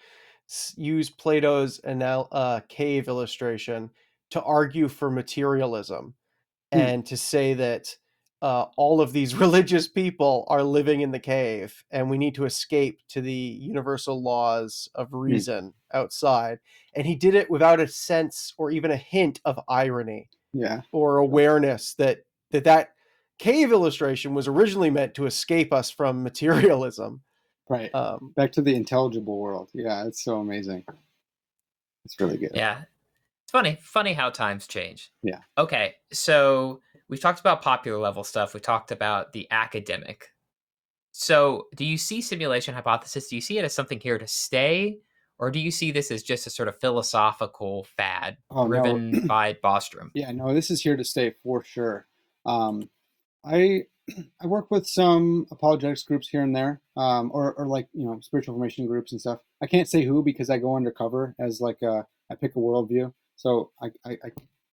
use Plato's cave illustration to argue for materialism Hmm. and to say that all of these religious people are living in the cave and we need to escape to the universal laws of Hmm. reason outside. And he did it without a sense or even a hint of irony Yeah, or awareness that cave illustration was originally meant to escape us from materialism. Right. Back to the intelligible world. Yeah, it's so amazing. It's really good. Yeah. It's funny how times change. Yeah. Okay, so we've talked about popular level stuff. We talked about the academic. So, do you see simulation hypothesis? Do you see it as something here to stay, or do you see this as just a sort of philosophical fad Oh no. driven by Bostrom? Yeah, no, this is here to stay for sure. Um, I I work with some apologetics groups here and there, or like spiritual formation groups and stuff. I can't say who because I go undercover as like I pick a worldview. So well,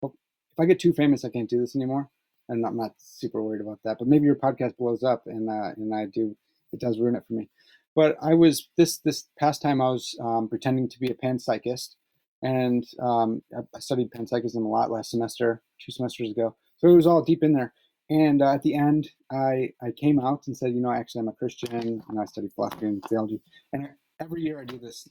if I get too famous, I can't do this anymore, and I'm not super worried about that. But maybe your podcast blows up, and it does ruin it for me. But I was this past time I was pretending to be a panpsychist, and I studied panpsychism a lot last semester, 2 semesters ago. So it was all deep in there. And at the end, I came out and said, actually, I'm a Christian, and I study philosophy and theology. And every year I do this.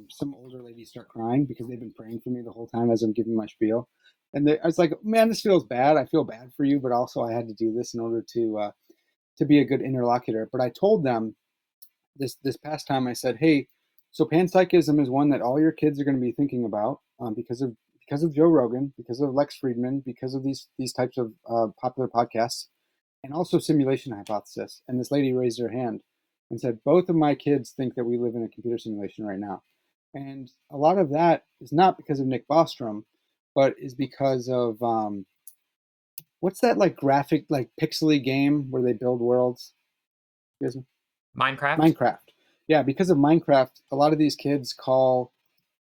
Some older ladies start crying because they've been praying for me the whole time as I'm giving my spiel. And I was like, man, this feels bad. I feel bad for you, but also I had to do this in order to be a good interlocutor. But I told them this past time, I said, hey, so panpsychism is one that all your kids are going to be thinking about because of Joe Rogan, because of Lex Friedman, because of these types of popular podcasts, and also simulation hypothesis. And this lady raised her hand and said, both of my kids think that we live in a computer simulation right now. And a lot of that is not because of Nick Bostrom, but is because of what's that like graphic, like pixely game where they build worlds? You guys know? Minecraft? Minecraft. Yeah, because of Minecraft, a lot of these kids call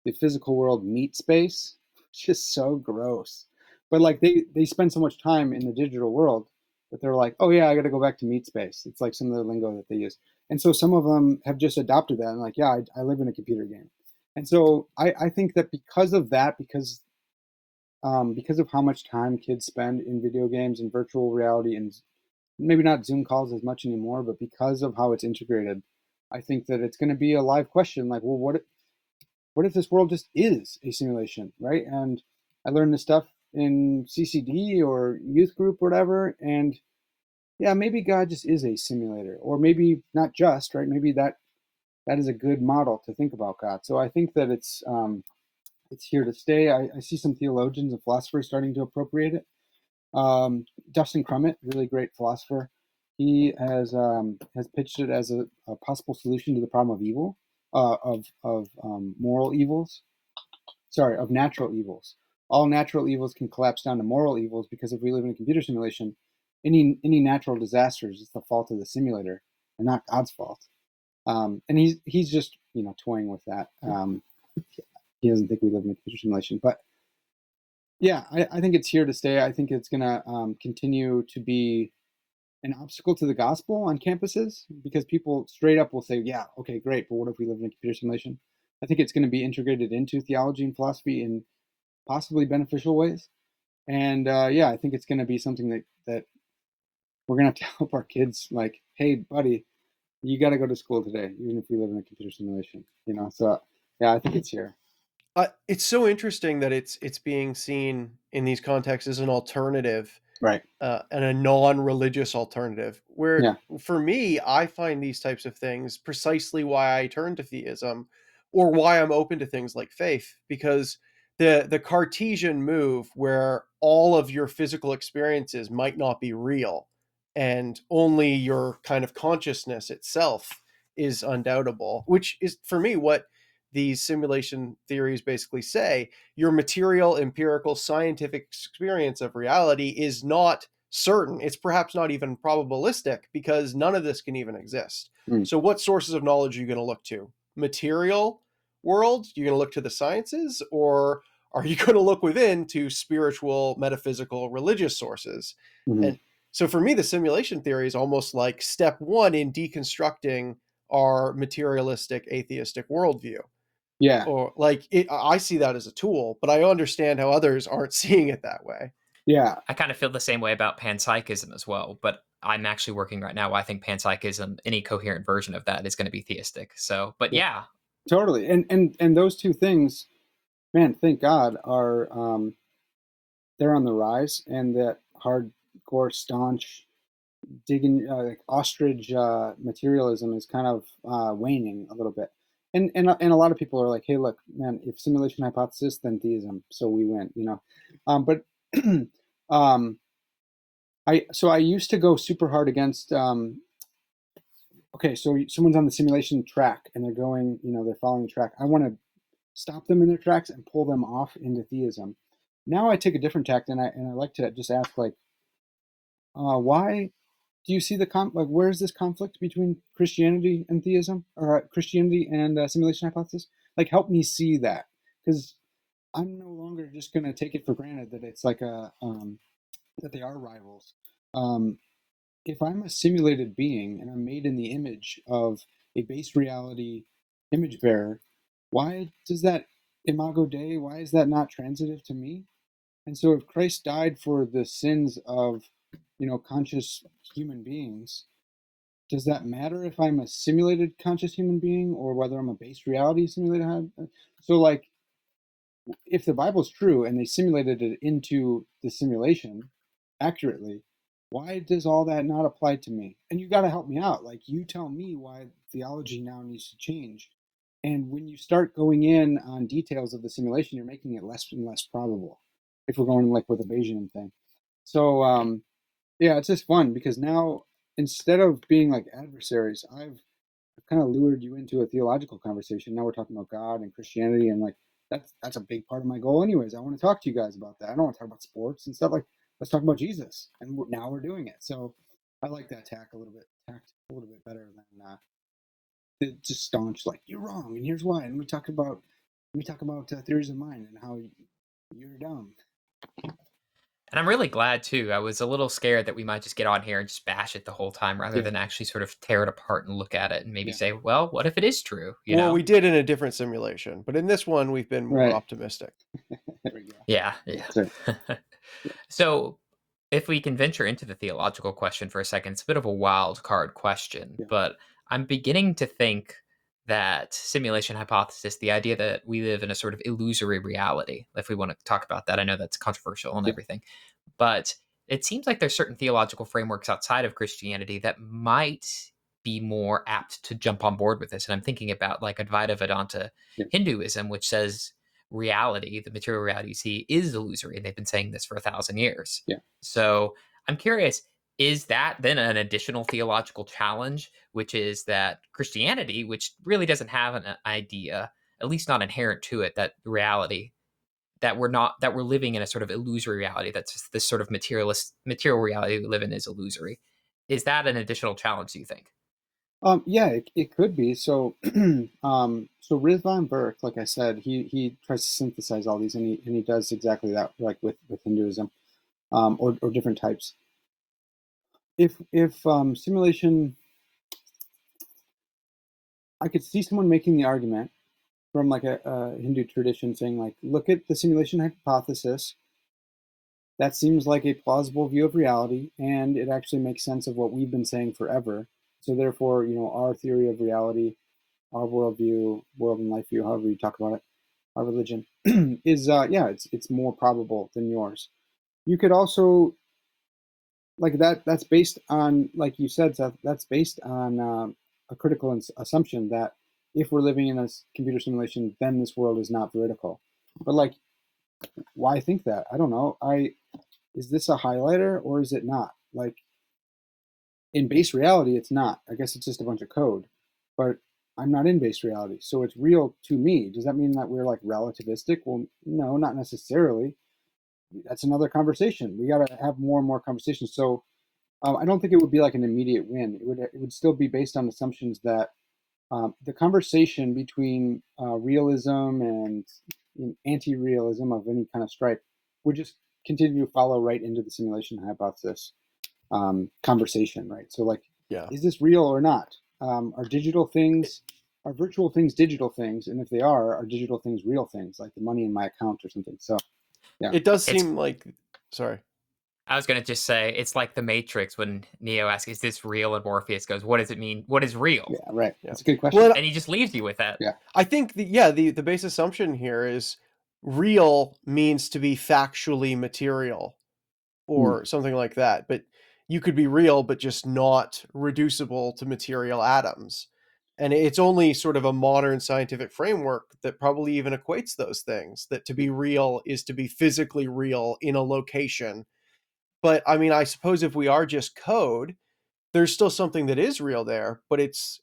the physical world meat space, which is so gross. But like they spend so much time in the digital world that they're like, oh yeah, I got to go back to meat space. It's like some of the lingo that they use. And so some of them have just adopted that and like, yeah, I live in a computer game. And so I think that because of that, because of how much time kids spend in video games and virtual reality and maybe not Zoom calls as much anymore, but because of how it's integrated, I think that it's going to be a live question like, well, what if this world just is a simulation, right? And I learned this stuff in CCD or youth group or whatever, and yeah, maybe God just is a simulator, or maybe not just, right? Maybe that is a good model to think about God. So I think that it's here to stay. I see some theologians and philosophers starting to appropriate it. Dustin Crummett, really great philosopher, he has pitched it as a possible solution to the problem of evil, of moral evils. Sorry, of natural evils. All natural evils can collapse down to moral evils because if we live in a computer simulation, any natural disasters is the fault of the simulator and not God's fault. And he's just toying with that. He doesn't think we live in a computer simulation, but yeah, I think it's here to stay. I think it's going to continue to be an obstacle to the gospel on campuses because people straight up will say, yeah, okay, great, but what if we live in a computer simulation? I think it's going to be integrated into theology and philosophy in possibly beneficial ways. And yeah, I think it's going to be something that we're going to have to help our kids like, hey, buddy, you got to go to school today, even if we live in a computer simulation, So yeah, I think it's here. It's so interesting that it's being seen in these contexts as an alternative, Right. and a non-religious alternative. Where Yeah. for me, I find these types of things precisely why I turn to theism, or why I'm open to things like faith, because the Cartesian move, where all of your physical experiences might not be real, and only your kind of consciousness itself is undoubtable, which is for me what these simulation theories basically say. Your material, empirical, scientific experience of reality is not certain. It's perhaps not even probabilistic because none of this can even exist. Mm. So, what sources of knowledge are you going to look to? Material world? You're going to look to the sciences, or are you going to look within to spiritual, metaphysical, religious sources? Mm-hmm. And so, for me, the simulation theory is almost like step one in deconstructing our materialistic, atheistic worldview. Yeah. Or like I see that as a tool, but I understand how others aren't seeing it that way. Yeah. I kind of feel the same way about panpsychism as well, but I'm actually working right now. I think panpsychism, any coherent version of that, is going to be theistic. So, but Yeah. yeah, Totally. And those two things, man, thank God, are they're on the rise, and that hardcore, staunch digging like ostrich materialism is kind of waning a little bit. And a lot of people are like, hey, look, man, if simulation hypothesis, then theism, so we win, you know. But um, I used to go super hard against. Okay, so someone's on the simulation track and they're going, you know, they're following the track. I want to stop them in their tracks and pull them off into theism. Now I take a different tact, and I like to just ask like, why do you see the like where's this conflict between Christianity and theism, or Christianity and simulation hypothesis? Like, help me see that, because I'm no longer just going to take it for granted that it's like a that they are rivals. Um, if I'm a simulated being and I'm made in the image of a base reality image bearer, why does that imago Dei? Why is that not transitive to me? And so, if Christ died for the sins of, you know, conscious human beings, does that matter if I'm a simulated conscious human being or whether I'm a base reality simulated? So, like, if the Bible's true and they simulated it into the simulation accurately, why does all that not apply to me? And you got to help me out. Like, you tell me why theology now needs to change. And when you start going in on details of the simulation, you're making it less and less probable. If we're going like with the Bayesian thing, so yeah, it's just fun because now instead of being like adversaries, I've kind of lured you into a theological conversation. Now we're talking about God and Christianity, and like that's a big part of my goal, anyways. I want to talk to you guys about that. I don't want to talk about sports and stuff. Like, let's talk about Jesus, and now we're doing it. So I like that tack a little bit better than just staunch like you're wrong and here's why. And we talk about theories of mind and how you're dumb. And I'm really glad too. I was a little scared that we might just get on here and just bash it the whole time rather Yeah, than actually sort of tear it apart and look at it and maybe yeah, say, well, what if it is true, you Well, know? we did in a different simulation, but in this one, we've been more right. optimistic. There we go. Yeah, Yes, sir. yeah. Yeah, So, if we can venture into the theological question for a second, it's a bit of a wild card question, yeah, but I'm beginning to think that simulation hypothesis, the idea that we live in a sort of illusory reality, if we want to talk about that, I know that's controversial and yeah. everything, but it seems like there's certain theological frameworks outside of Christianity that might be more apt to jump on board with this. And I'm thinking about like Advaita Vedanta Yeah. Hinduism, which says reality, the material reality you see, is illusory. And they've been saying this for 1,000 years. Yeah. So I'm curious, is that then an additional theological challenge, which is that Christianity, which really doesn't have an idea, at least not inherent to it, that reality, that we're living in a sort of illusory reality, that's just this sort of material reality we live in is illusory. Is that an additional challenge, do you think? Yeah, it could be. So, so Rizvan Burke, like I said, he tries to synthesize all these, and he does exactly that, like with Hinduism, or different types. If simulation, I could see someone making the argument from like a Hindu tradition saying like, look at the simulation hypothesis. That seems like a plausible view of reality, and it actually makes sense of what we've been saying forever. So therefore, you know, our theory of reality, our worldview, world and life view, however you talk about it, our religion, is yeah, it's more probable than yours. You could also like that. That's based on, like you said, Seth. That's based on a critical assumption that if we're living in a computer simulation, then this world is not veridical. But like, why think that? I don't know. Is this a highlighter or is it not? Like, in base reality, it's not. I guess it's just a bunch of code. But I'm not in base reality, so it's real to me. Does that mean that we're like relativistic? Well, no, not necessarily. That's another conversation. We got to have more and more conversations. So I don't think it would be like an immediate win. It would still be based on assumptions that the conversation between realism and anti-realism of any kind of stripe would just continue to follow right into the simulation hypothesis conversation, right? So, like, Yeah. is this real or not? Are virtual things digital things? And if they are digital things real things, like the money in my account or something? So, yeah, It does It's seem like, sorry. I was gonna just say it's like the Matrix when Neo asks, "Is this real?" and Morpheus goes, "What does it mean? What is real?" yeah, right. Yeah. That's a good question. Well, And he just leaves you with that. Yeah, I think the base assumption here is real means to be factually material mm, or something like that. But you could be real, but just not reducible to material atoms. And it's only sort of a modern scientific framework that probably even equates those things, that to be real is to be physically real in a location. But I mean, I suppose if we are just code, there's still something that is real there, but it's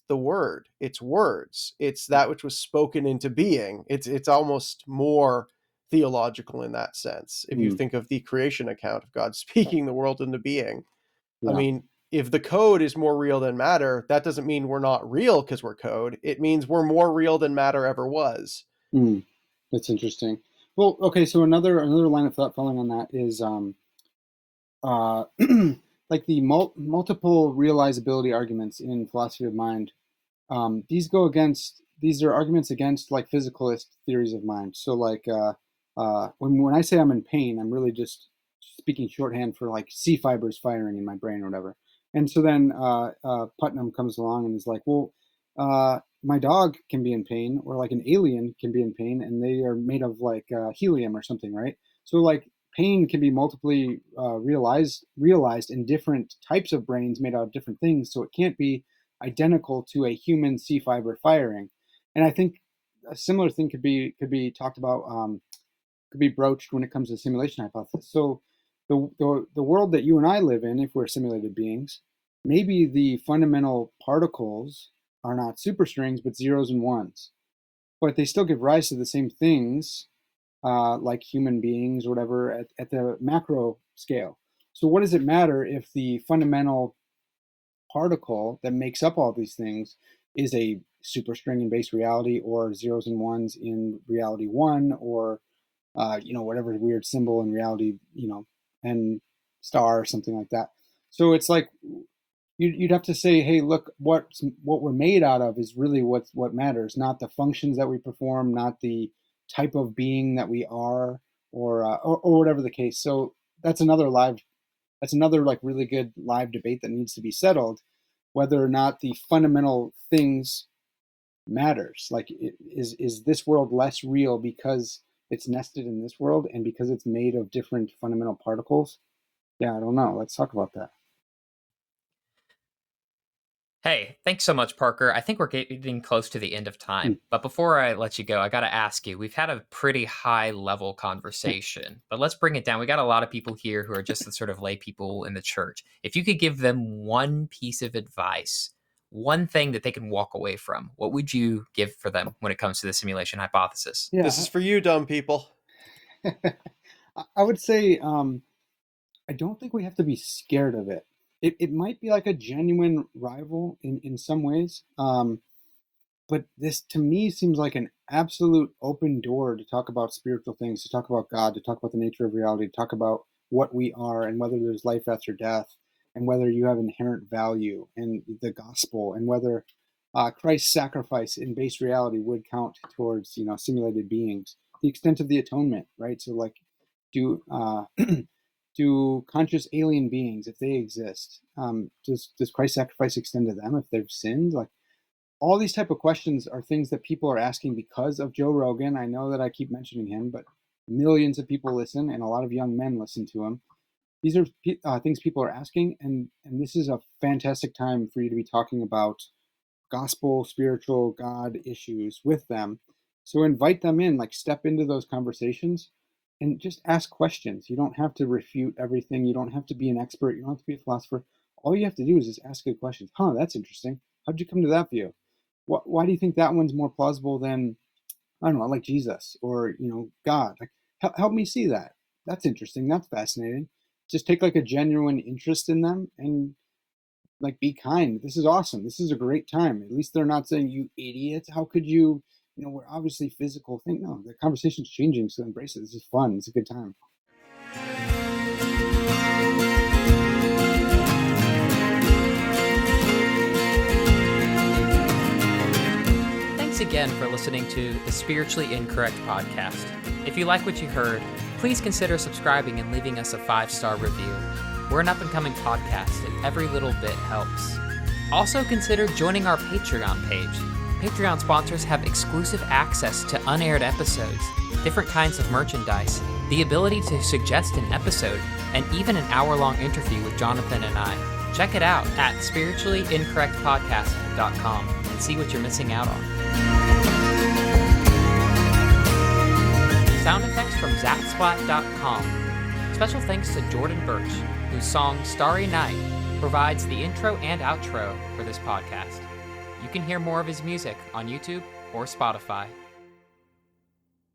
the word, it's words, it's that which was spoken into being. It's almost more theological in that sense, if you Mm, think of the creation account of God speaking the world into being. I yeah. mean, if the code is more real than matter, that doesn't mean we're not real because we're code. It means we're more real than matter ever was. Mm, that's interesting. Well, okay, so another line of thought following on that is uh, like the multiple realizability arguments in philosophy of mind. These are arguments against like physicalist theories of mind. So like when I say I'm in pain, I'm really just speaking shorthand for like C fibers firing in my brain or whatever. And so then Putnam comes along and is like, well, my dog can be in pain, or like an alien can be in pain, and they are made of like helium or something, right? So like pain can be multiply realized in different types of brains made out of different things. So it can't be identical to a human C fiber firing. And I think a similar thing could be talked about, could be broached when it comes to simulation hypothesis. So the world that you and I live in, if we're simulated beings, maybe the fundamental particles are not superstrings but zeros and ones, but they still give rise to the same things, like human beings or whatever at the macro scale. So what does it matter if the fundamental particle that makes up all these things is a superstring in base reality, or zeros and ones in reality one, or whatever weird symbol in reality, and star or something like that. So it's like you'd have to say, hey, look, what we're made out of is really what matters, not the functions that we perform, not the type of being that we are, or whatever the case. So that's another like really good live debate that needs to be settled, whether or not the fundamental things matters. Like, is this world less real because it's nested in this world and because it's made of different fundamental particles? Yeah, I don't know. Let's talk about that. Hey, thanks so much, Parker. I think we're getting close to the end of Hmm. time. But before I let you go, I got to ask you, we've had a pretty high level conversation, but let's bring it down. We got a lot of people here who are just the sort of lay people in the church. If you could give them one piece of advice, one thing that they can walk away from, what would you give for them when it comes to the simulation hypothesis? This Yeah, is for you, dumb people. I would say I don't think we have to be scared of it. It might be like a genuine rival in some ways. But this to me seems like an absolute open door to talk about spiritual things, to talk about God, to talk about the nature of reality, to talk about what we are and whether there's life after death, and whether you have inherent value, and the gospel, and whether Christ's sacrifice in base reality would count towards simulated beings. The extent of the atonement, right? So like, do do conscious alien beings, if they exist, does Christ's sacrifice extend to them if they've sinned? Like, all these type of questions are things that people are asking because of Joe Rogan. I know that I keep mentioning him, but millions of people listen, and a lot of young men listen to him. These are things people are asking, and this is a fantastic time for you to be talking about gospel, spiritual, God issues with them. So invite them in, like step into those conversations and just ask questions. You don't have to refute everything. You don't have to be an expert. You don't have to be a philosopher. All you have to do is just ask good questions. Huh, that's interesting. How'd you come to that view? Why do you think that one's more plausible than, I don't know, like Jesus or God? Like, help me see that. That's interesting. That's fascinating. Just take like a genuine interest in them and like be kind. This is awesome. This is a great time. At least they're not saying, you idiot. How could you? We're obviously physical thing. No, the conversation's changing, so embrace it. This is fun. It's a good time. Thanks again for listening to the Spiritually Incorrect podcast. If you like what you heard, please consider subscribing and leaving us a 5-star review. We're an up-and-coming podcast, and every little bit helps. Also consider joining our Patreon page. Patreon sponsors have exclusive access to unaired episodes, different kinds of merchandise, the ability to suggest an episode, and even an hour-long interview with Jonathan and I. Check it out at spirituallyincorrectpodcast.com and see what you're missing out on. Sound effects from zapsplat.com. Special thanks to Jordan Birch, whose song Starry Night provides the intro and outro for this podcast. You can hear more of his music on YouTube or Spotify.